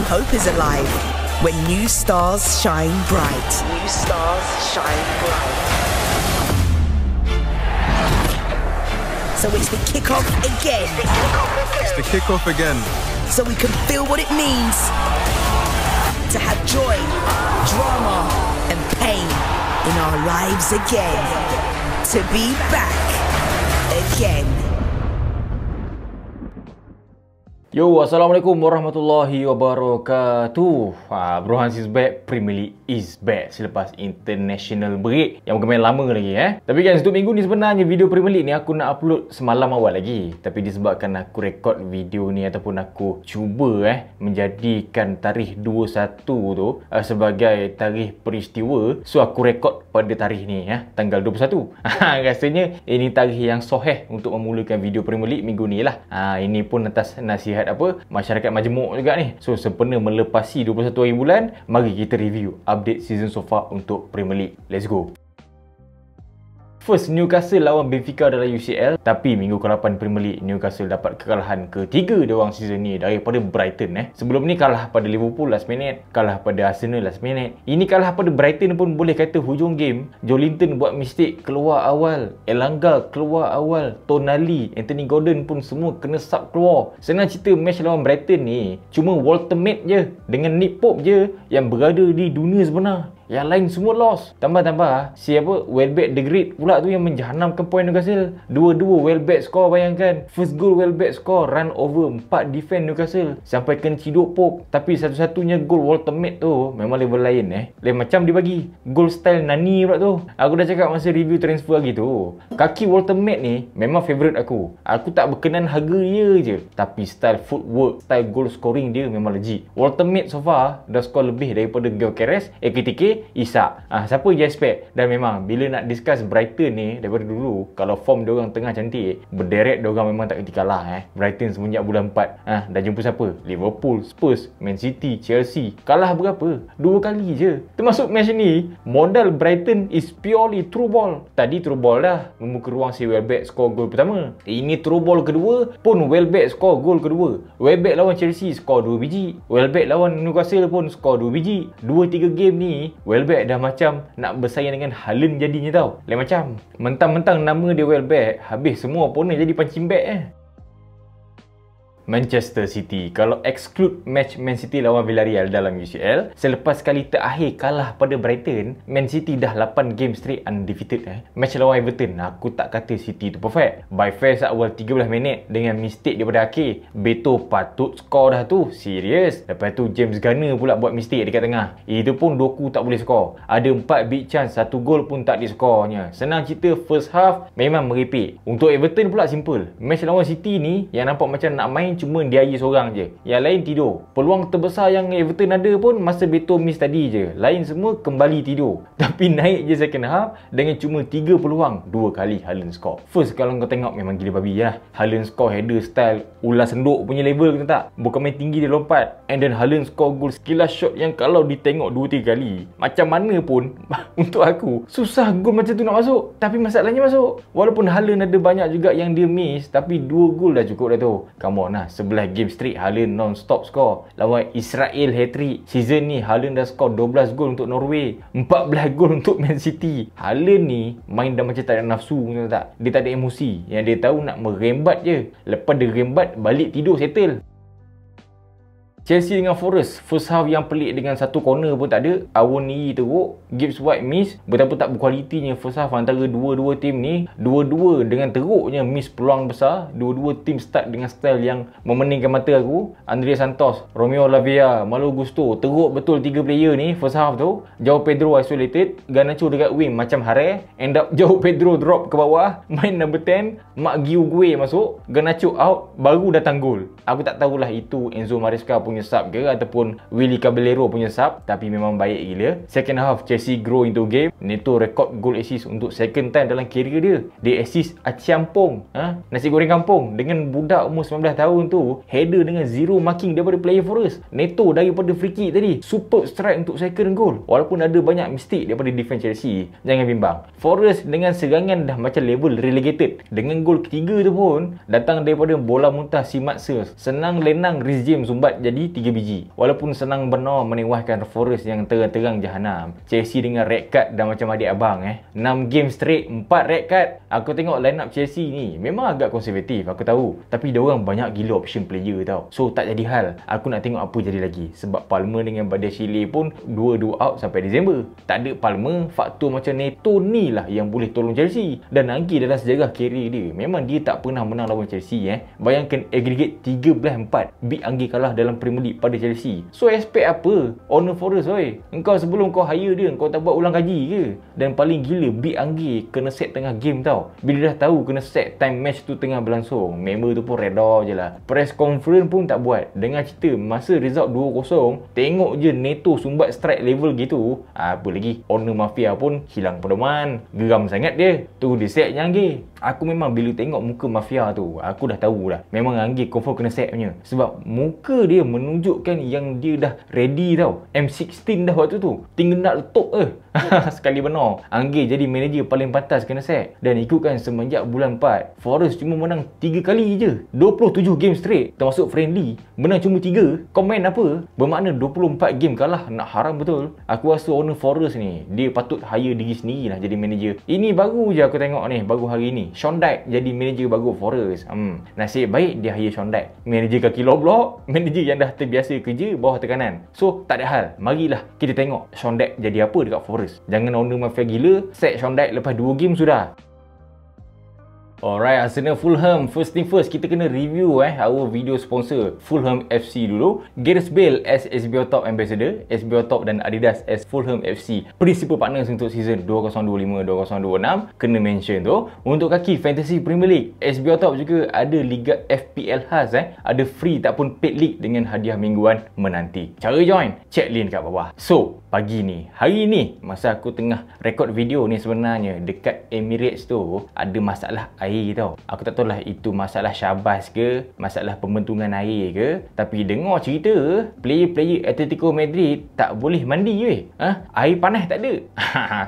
hope is alive when new stars shine bright. New stars shine bright. So it's the kick-off again. It's the kick-off again. So we can feel what it means to have joy, drama and pain in our lives again. To be back again. Yo, Assalamualaikum warahmatullahi wabarakatuh. Bro Hans is back. Premier League is back selepas international break yang bukan main lama lagi Tapi guys, untuk minggu ni sebenarnya video Premier League ni aku nak upload semalam awal lagi. Tapi disebabkan aku rekod video ni ataupun aku cuba menjadikan tarikh 21 tu sebagai tarikh peristiwa, so aku rekod pada tarikh ni tanggal 21. Rasanya ini tarikh yang sahih untuk memulakan video Premier League minggu ni lah. Ini pun atas nasihat masyarakat majmuk juga ni. So sempena melepasi 21 hari bulan, mari kita review update season so far untuk Premier League. Let's go. First, Newcastle lawan Benfica dalam UCL. Tapi minggu ke-8 Premier League, Newcastle dapat kekalahan ketiga diorang season ni daripada Brighton Sebelum ni kalah pada Liverpool last minute, kalah pada Arsenal last minute. Ini kalah pada Brighton pun boleh kata hujung game. Joelinton buat mistake keluar awal, Elanga keluar awal, Tonali, Anthony Gordon pun semua kena sub keluar. Senang cerita, match lawan Brighton ni cuma Walter-Mate je dengan Nick Pope je yang berada di dunia sebenar. Yang lain semua lost. Tambah-tambah Welbeck the Great pula tu yang menjahanamkan poin Newcastle. Dua-dua Welbeck score, bayangkan. First goal Welbeck score, run over 4 defend Newcastle sampai kena ciduk Pope. Tapi satu-satunya gol Walter-Mate tu memang level lain Lain macam dia bagi. Goal style Nani pula tu. Aku dah cakap masa review transfer lagi tu, kaki Walter-Mate ni memang favourite aku. Aku tak berkenan harga dia je, tapi style footwork, style goal scoring dia memang legit. Walter-Mate so far dah score lebih daripada Gyökeres, Ekitike, Isak. Siapa je expect. Dan memang bila nak discuss Brighton ni daripada dulu, kalau form diorang tengah cantik, berderet diorang memang tak kerti kalah Brighton semenjak bulan 4 dah jumpa siapa? Liverpool, Spurs, Man City, Chelsea. Kalah berapa? 2 kali je. Termasuk match ni, modal Brighton is purely through ball. Tadi through ball dah membuka ruang si Welbeck score gol pertama. Ini through ball kedua pun Welbeck score gol kedua. Welbeck lawan Chelsea score 2 biji. Welbeck lawan Newcastle pun score 2 biji. 2-3 game ni Welbeck dah macam nak bersaing dengan Haaland jadinya tau. Lain macam. Mentang-mentang nama dia Welbeck, habis semua opponent jadi punching bag Manchester City, kalau exclude match Man City lawan Villarreal dalam UCL, selepas kali terakhir kalah pada Brighton, Man City dah 8 game straight undefeated Match lawan Everton, aku tak kata City tu perfect. By fair awal 13 minit dengan mistake daripada akhir, Beto patut score dah tu, serius. Lepas tu James Garner pula buat mistake dekat tengah. Itu pun Doku tak boleh score. Ada 4 big chance, 1 gol pun tak di-scorenya. Senang cerita, first half memang merepek. Untuk Everton pula simple. Match lawan City ni yang nampak macam nak main cuma dia seorang je, yang lain tidur. Peluang terbesar yang Everton ada pun masa Beto miss tadi je, lain semua kembali tidur. Tapi naik je second half dengan cuma 3 peluang, 2 kali Haaland score. First, kalau kau tengok memang gila babi lah. Haaland score header style ulas senduk punya level, kena tak? Bukan main tinggi dia lompat. And then Haaland score goal skillas shot yang kalau ditengok 2-3 kali, macam mana pun untuk aku susah gol macam tu nak masuk. Tapi masalahnya masuk. Walaupun Haaland ada banyak juga yang dia miss, tapi 2 gol dah cukup dah tu. Come on lah, 11 game straight Haaland non-stop score. Lawan Israel hat-trick. Season ni Haaland dah score 12 gol untuk Norway, 14 gol untuk Man City. Haaland ni main dah macam tak ada nafsu, tak? Dia tak ada emosi. Yang dia tahu nak merembat je. Lepas dia rembat, balik tidur settle. Chelsea dengan Forest, first half yang pelik dengan satu corner pun tak ada. Awoniyi teruk, Gibbs White miss. Betapa tak berkualitinya first half antara dua-dua tim ni. Dua-dua dengan teruknya miss peluang besar. Dua-dua tim start dengan style yang memeningkan mata aku. Andrea Santos, Romeo Lavia, Malo Gusto, teruk betul 3 player ni first half tu. João Pedro isolated, Garnacho dekat wing macam hare. End up João Pedro drop ke bawah, main number 10, Marc Guéhi masuk, Garnacho out, baru datang gol. Aku tak tahulah itu Enzo Maresca punya sub ke ataupun Willy Caballero punya sub, tapi memang baik gila. Second half Chelsea grow into game. Neto rekod goal assist untuk second time dalam career dia. Dia assist Aciampong, nasi goreng kampung, dengan budak umur 19 tahun tu, header dengan zero marking daripada player Forest. Neto daripada free kick tadi, superb strike untuk second goal. Walaupun ada banyak mistake daripada defense Chelsea, jangan bimbang. Forest dengan serangan dah macam level relegated. Dengan gol ketiga tu pun datang daripada bola muntah si Matsels. Senang lenang Reece James sumbat jadi bagi 3 biji. Walaupun senang benar menewahkan Forest yang terang-terang jahanam, Chelsea dengan red card dah macam adik abang 6 game straight 4 red card. Aku tengok line up Chelsea ni memang agak konservatif, aku tahu, tapi diorang banyak gila option player tau. So tak jadi hal aku nak tengok apa jadi lagi, sebab Palmer dengan Badiashile pun dua out sampai Disember. Tak ada Palmer, faktor macam Neto ni lah yang boleh tolong Chelsea. Dan Anggi dalam sejarah kerjaya dia, memang dia tak pernah menang lawan Chelsea. Bayangkan aggregate 13-4 beat Anggi kalah dalam Premier League pada Chelsea. So expect apa Honor Forest oi? Engkau sebelum kau hire dia, kau tak buat ulang kaji ke? Dan paling gila, beat Anggi kena set tengah game tau. Bila dah tahu kena set time match tu tengah berlangsung, member tu pun reda je lah. Press conference pun tak buat. Dengar cerita masa result 2-0, tengok je Neto sumbat strike level gitu. Apa lagi, Honor Mafia pun hilang pedoman. Geram sangat dia. Tu dia setnya Anggi. Aku memang bila tengok muka Mafia tu, aku dah tahu dah memang Anggi confirm kena set punya. Sebab muka dia menunjukkan yang dia dah ready tau. M16 dah waktu tu, tinggal nak letup sekali benar Anggi jadi manager paling pantas kena set. Dan ikutkan semenjak bulan 4, Forest cuma menang 3 kali je, 27 game straight termasuk friendly, menang cuma 3. Komen apa? Bermakna 24 game kalah. Nak haram betul. Aku rasa owner Forest ni dia patut hire diri sendiri lah jadi manager. Ini baru je aku tengok ni, baru hari ni Sean Dyche jadi manager baru Forest. Nasib baik dia hire Sean Dyche, manager kaki loblok, manager yang dah terbiasa kerja bawah tekanan. So tak ada hal, marilah kita tengok Sean Dyche jadi apa dekat Forest. Jangan owner Mafia gila set Sean Dyche lepas 2 game sudah. Alright, Arsenal Fulham. First thing first, kita kena review our video sponsor Fulham FC dulu. Gareth Bale as SBO Top Ambassador, SBO Top dan Adidas as Fulham FC principal partners untuk season 2025-2026. Kena mention tu. Untuk kaki Fantasy Premier League, SBO Top juga ada Liga FPL khas ada free tak pun paid league dengan hadiah mingguan menanti. Cara join, check link kat bawah. So, hari ni masa aku tengah record video ni, sebenarnya dekat Emirates tu ada masalah air tau. Aku tak tahu lah itu masalah syabas ke, masalah pembentungan air ke, tapi dengar cerita player-player Atletico Madrid tak boleh mandi weh. Air panas tak ada.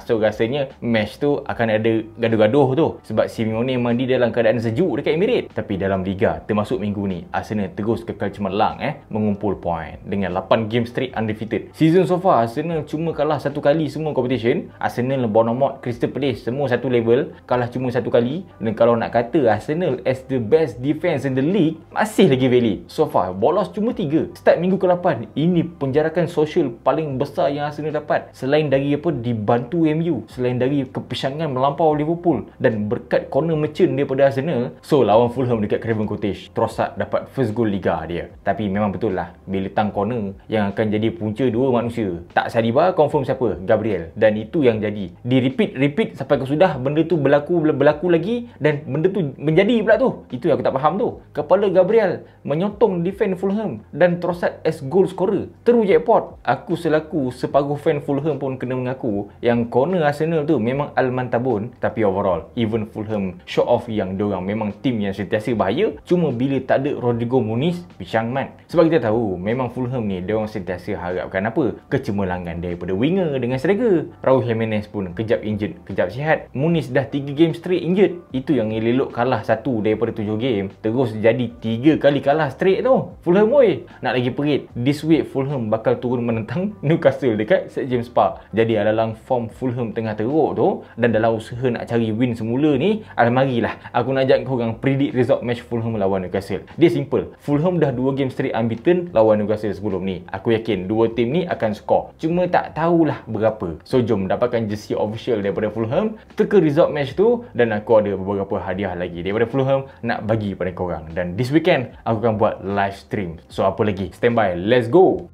So rasanya match tu akan ada gaduh-gaduh tu, sebab Simeone mandi dalam keadaan sejuk dekat Emirates. Tapi dalam Liga termasuk minggu ni, Arsenal terus kekal cemerlang mengumpul point dengan 8 game straight undefeated. Season so far Arsenal cuma kalah 1 kali semua competition. Arsenal, Bournemouth, Crystal Palace semua satu level, kalah cuma 1 kali. Dan kalau nak kata Arsenal as the best defense in the league, masih lagi valid. So far bolos cuma 3 start minggu ke-8. Ini penjarakan sosial paling besar yang Arsenal dapat, selain dari dibantu MU, selain dari kepisangan melampau Liverpool dan berkat corner merchant daripada Arsenal. So lawan Fulham dekat Craven Cottage, Trossard dapat first goal Liga dia. Tapi memang betul lah, bila tang corner yang akan jadi punca 2 manusia. Tak Saliba confirm siapa? Gabriel. Dan itu yang jadi, di repeat sampai ke sudah benda tu berlaku lagi, dan benda tu menjadi pula tu. Itu yang aku tak faham tu. Kepala Gabriel menyotong defend Fulham dan Trossard as goal scorer, terus jackpot. Aku selaku separuh fan Fulham pun kena mengaku yang corner Arsenal tu memang almantabun. Tapi overall, even Fulham show off yang diorang memang tim yang sentiasa bahaya. Cuma bila tak ada Rodrigo Muniz, pisang mat. Sebab kita tahu memang Fulham ni diorang sentiasa harapkan apa? Kecemerlangan daripada winger dengan striker. Raul Jimenez pun kejap injured, kejap sihat. Muniz dah 3 game straight injured. Itu yang elok kalah 1 daripada 7 game, terus jadi 3 kali kalah straight tu. Fulham oi, nak lagi perit. This week Fulham bakal turun menentang Newcastle dekat St James Park. Jadi alalang form Fulham tengah teruk tu, dan dalam usaha nak cari win semula ni, almarilah aku nak ajak korang predict result match Fulham lawan Newcastle. Dia simple, Fulham dah 2 game straight unbeaten lawan Newcastle sebelum ni. Aku yakin dua tim ni akan skor, cuma tak tahulah berapa. So jom dapatkan jersey official daripada Fulham, teka result match tu, dan aku ada beberapa hadiah lagi daripada Fulham nak bagi pada korang. Dan this weekend aku akan buat live stream. So apa lagi, stand by, let's go.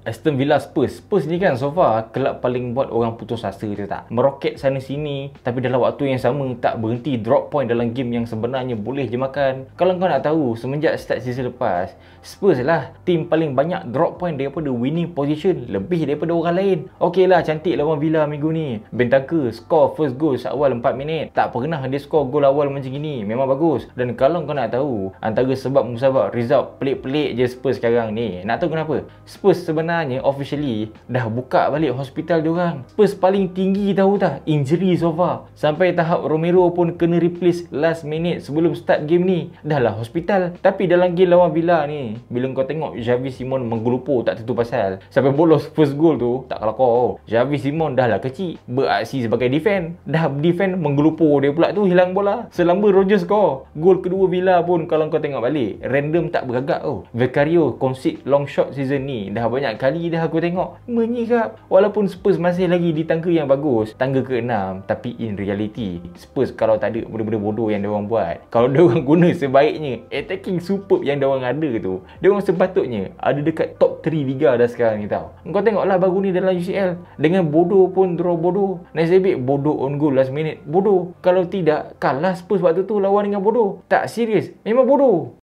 Aston Villa Spurs. Spurs ni kan so far kelab paling buat orang putus asa je tak. Meroket sana sini, tapi dalam waktu yang sama tak berhenti drop point dalam game yang sebenarnya boleh je makan. Kalau kau nak tahu, semenjak start season lepas, Spurs lah tim paling banyak drop point daripada winning position, lebih daripada orang lain. Okey lah, cantik lawan Villa minggu ni. Benteke score first goal awal 4 minit. Tak pernah dia score gol awal macam gini. Memang bagus. Dan kalau kau nak tahu antara sebab musabab result pelik-pelik je Spurs sekarang ni, nak tahu kenapa? Spurs sebenarnya sebenarnya officially dah buka balik hospital diorang. Spurs paling tinggi tahu tak injury so far. Sampai tahap Romero pun kena replace last minute sebelum start game ni. Dah lah hospital. Tapi dalam game lawan Villa ni, bila kau tengok Xavi Simon menggelupur tak tentu pasal, sampai bolos first goal tu, tak kalau kau. Xavi Simon dah lah kecil, beraksi sebagai defend. Dah defend menggelupur dia pula tu, hilang bola. Selamba Rodgers kau. Gol kedua Villa pun kalau kau tengok balik, random tak beragak tau. Vicario concede long shot season ni dah banyak kali dah aku tengok menyikap. Walaupun Spurs masih lagi di tangga yang bagus, tangga ke-6, tapi in reality Spurs kalau tak ada benda-benda bodoh yang diorang buat, kalau diorang guna sebaiknya attacking superb yang diorang ada tu, diorang sepatutnya ada dekat top 3 liga dah sekarang ni tau. Kau tengoklah baru ni dalam UCL, dengan bodoh pun draw bodoh, Nasibik bodoh on goal last minute bodoh. Kalau tidak kalah Spurs waktu tu lawan dengan bodoh. Tak serius, memang bodoh.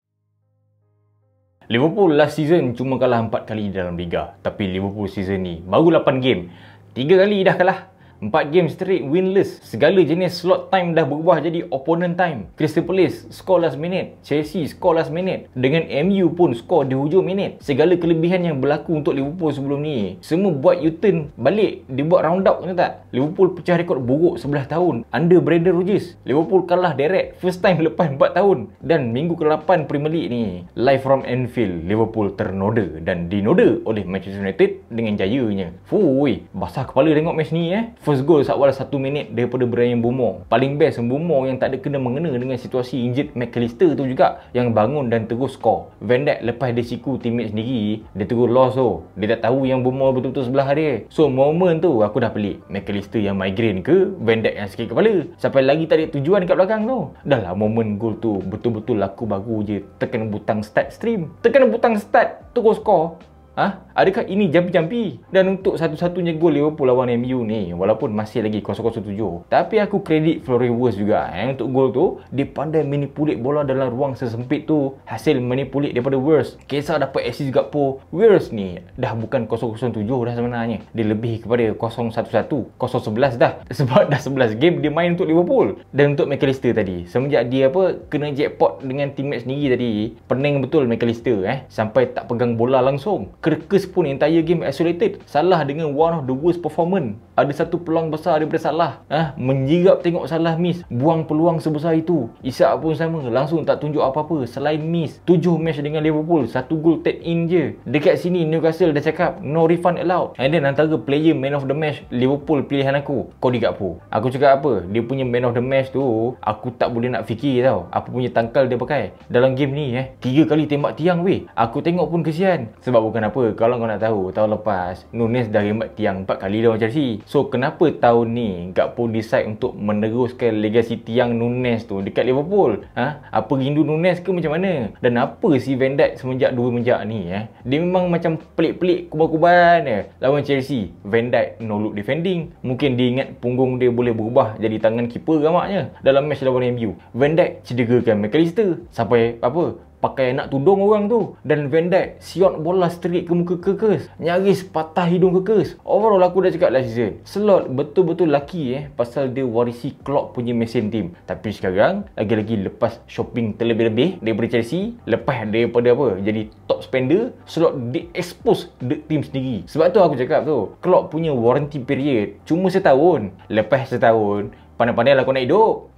Liverpool last season cuma kalah 4 kali dalam Liga. Tapi Liverpool season ni baru 8 game, 3 kali dah kalah. 4 game straight winless. Segala jenis slot time dah berubah jadi opponent time. Crystal Palace score last minute, Chelsea score last minute, dengan MU pun score di hujung minit. Segala kelebihan yang berlaku untuk Liverpool sebelum ni semua buat U-turn balik, dibuat round up, kena tak? Liverpool pecah rekod buruk 11 tahun under Brendan Rodgers. Liverpool kalah direct first time lepas 4 tahun. Dan minggu ke-8 Premier League ni, live from Anfield, Liverpool ternoda dan dinoda oleh Manchester United dengan jayanya. Fui, basah kepala tengok match ni First goal seawal 1 minit daripada Brian Mbeumo. Paling best Mbeumo yang tak ada kena mengena dengan situasi injured McAllister tu juga, yang bangun dan terus score. Van Dijk lepas dia siku teammate sendiri, dia terus lost tu. Dia tak tahu yang Mbeumo betul-betul sebelah dia. So moment tu aku dah pelik, McAllister yang migraine ke Van Dijk yang sakit kepala, sampai lagi tak ada tujuan kat belakang tu. Dah lah moment gol tu betul-betul laku bagu je. Tekan butang start stream, tekan butang start terus score. Adakah ini jampi-jampi? Dan untuk satu-satunya gol Liverpool lawan MU ni, walaupun masih lagi 0-0-7, tapi aku kredit Florian Wirtz juga untuk gol tu. Dia pandai manipulate bola dalam ruang sesempit tu. Hasil manipulate daripada Wirtz. Kesah dapat assist Gakpo. Wirtz ni dah bukan 0-0-7 dah sebenarnya. Dia lebih kepada 0-1-1, 0-11 dah. Sebab dah 11 game dia main untuk Liverpool. Dan untuk McAllister tadi, semenjak dia kena jackpot dengan teammate sendiri tadi, pening betul McAllister sampai tak pegang bola langsung. Kerkes pun entire game isolated. Salah dengan one of the worst performance. Ada satu peluang besar daripada Salah. Menjirap tengok Salah miss. Buang peluang sebesar itu. Isak pun sama. Langsung tak tunjuk apa-apa selain miss. 7 match dengan Liverpool, 1 gol take in je. Dekat sini Newcastle dah cakap no refund allowed. And then antara player man of the match Liverpool pilihan aku, Cody Gakpo. Aku cakap apa? Dia punya man of the match tu aku tak boleh nak fikir tau. Apa punya tangkal dia pakai dalam game ni 3 kali tembak tiang weh. Aku tengok pun kesian. Sebab bukan apa, kalau kau nak tahu, tahun lepas Nunes dah rembat tiang 4 kali lawan Chelsea. So kenapa tahun ni Gakpo decide untuk meneruskan legasi tiang Nunes tu dekat Liverpool? Apa rindu Nunes ke macam mana? Dan apa si Van Dijk semenjak 2 menjak ni dia memang macam pelik-pelik kuban-kuban lawan Chelsea. Van Dijk no look defending. Mungkin dia ingat punggung dia boleh berubah jadi tangan keeper gamaknya dalam match lawan MU. Van Dijk cederakan McAllister sampai pakai nak tudung orang tu. Dan Van Dijk siot bola straight ke muka Kerkes, nyaris patah hidung Kerkes. Overall aku dah cakap last season, Slot betul-betul lucky pasal dia warisi Klopp punya mesin team. Tapi sekarang lagi-lagi lepas shopping terlebih-lebih daripada Chelsea, lepas daripada jadi top spender, Slot di-expose the team sendiri. Sebab tu aku cakap tu, Klopp punya warranty period cuma setahun. Lepas setahun pandai-pandai lah kau nak hidup.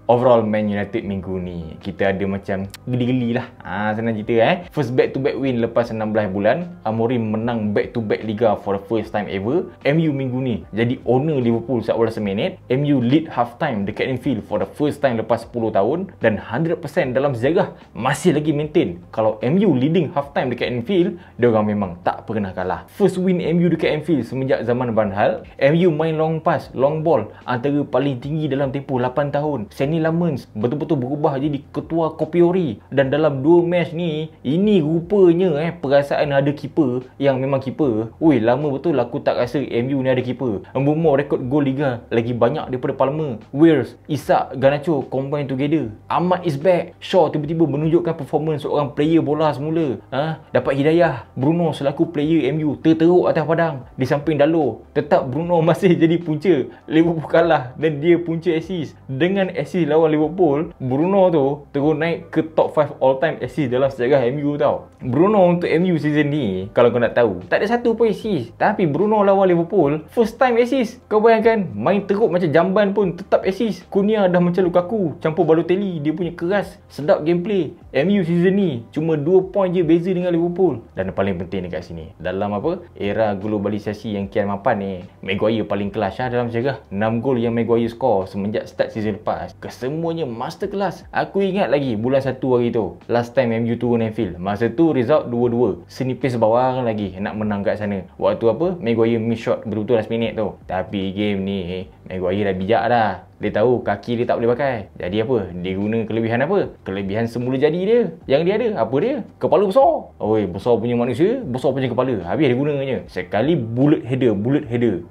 Overall Man United minggu ni kita ada macam geli-geli lah. Senang cerita First back to back win lepas 16 bulan. Amorim menang back to back Liga for the first time ever. MU minggu ni jadi owner Liverpool seawal seminit. MU lead half time dekat Anfield for the first time lepas 10 tahun. Dan 100% dalam sejarah masih lagi maintain, kalau MU leading half time dekat Anfield, diorang memang tak pernah kalah. First win MU dekat Anfield semenjak zaman Van Gaal. MU main long pass, long ball antara paling tinggi dalam tempoh 8 tahun. Senny Lamens betul-betul berubah jadi ketua Kopiori. Dan dalam 2 match ni, ini rupanya perasaan ada keeper yang memang keeper. Oi, lama betul aku tak rasa MU ni ada keeper. Mbeumo rekod gol Liga lagi banyak daripada Palmer. Wirtz, Isak, Garnacho combine together. Ahmad is back. Shaw tiba-tiba menunjukkan performance seorang player bola semula. Dapat hidayah. Bruno selaku player MU terteruk atas padang. Di samping Dalot, tetap Bruno masih jadi punca. Liverpool kalah dan dia punca assist. Dengan assist lawan Liverpool, Bruno tu terus naik ke top 5 all time assist dalam sejarah MU tau. Bruno untuk MU season ni, kalau kau nak tahu, tak ada satu pun assist. Tapi Bruno lawan Liverpool, first time assist. Kau bayangkan, main teruk macam jamban pun tetap assist. Cunha dah macam Lukaku campur Balotelli, dia punya keras, sedap gameplay. MU season ni cuma 2 point je beza dengan Liverpool. Dan paling penting dekat sini, dalam apa, era globalisasi yang kian mapan ni, Maguire paling kelas dalam sejarah. 6 gol yang Maguire score semenjak start season lepas, kesemuanya masterclass. Aku ingat lagi bulan 1 hari tu, last time MU turun Anfield, masa tu result 2-2, senipis bawang lagi nak menang kat sana. Waktu apa, Maguire miss shot betul-betul last minute tu. Tapi game ni Maguire dah bijak dah. Dia tahu kaki dia tak boleh pakai. Jadi apa? Dia guna kelebihan apa? Kelebihan semula jadi dia. Yang dia ada, apa dia? Kepala besar. Oi, besar punya manusia, besar punya kepala. Habis dia gunanya. Sekali bullet header.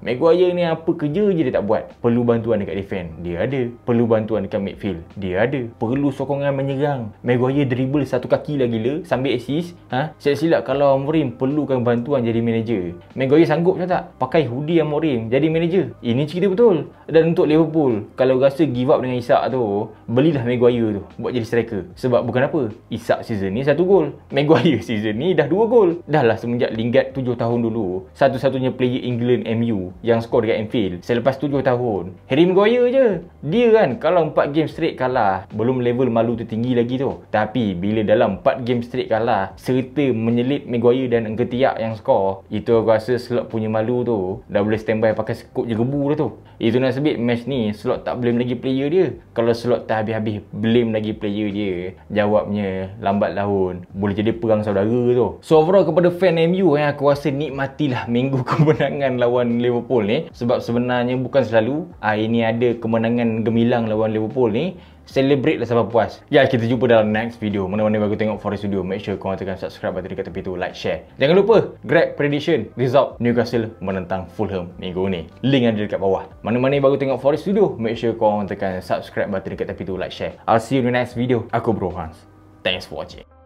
Maguire ni apa kerja je dia tak buat. Perlu bantuan dekat defend, dia ada. Perlu bantuan dekat midfield, dia ada. Perlu sokongan menyerang, Maguire dribble satu kaki lah gila sambil assist. Silap-silap kalau Amorim perlukan bantuan jadi manager, Maguire sanggup ke tak pakai hoodie Amorim jadi manager? Ini cerita betul. Dan untuk Liverpool, kalau rasa give up dengan Isak tu, belilah Maguire tu buat jadi striker. Sebab bukan apa, Isak season ni 1 gol, Maguire season ni dah 2 gol. Dah lah semenjak Lingard 7 tahun dulu, satu-satunya player England MU yang skor dekat Anfield selepas 7 tahun, Harry Maguire je. Dia kan kalau 4 game straight kalah, belum level malu tertinggi lagi tu. Tapi bila dalam 4 game straight kalah serta menyelit Maguire dan Nketiah yang skor, itu aku rasa Slot punya malu tu dah boleh standby pakai sekut je gebu dah tu. Itu nasib match ni Slot tak blame lagi player dia. Kalau Slot tak habis-habis blame lagi player dia, jawabnya lambat laun boleh jadi perang saudara tu. So overall kepada fan MU aku rasa nikmatilah minggu kemenangan lawan Liverpool ni. Sebab sebenarnya bukan selalu ini ada kemenangan gemilang lawan Liverpool ni, celebrate lah sampai puas. Ya, kita jumpa dalam next video. Mana-mana baru tengok Forest Studio, make sure korang tekan subscribe button dekat tepi tu, like, share. Jangan lupa grab prediction result Newcastle menentang Fulham minggu ni. Link ada dekat bawah. Mana-mana baru tengok Forest Studio, make sure korang tekan subscribe button dekat tepi tu, like, share. I'll see you in the next video. Aku Bro Hans. Thanks for watching.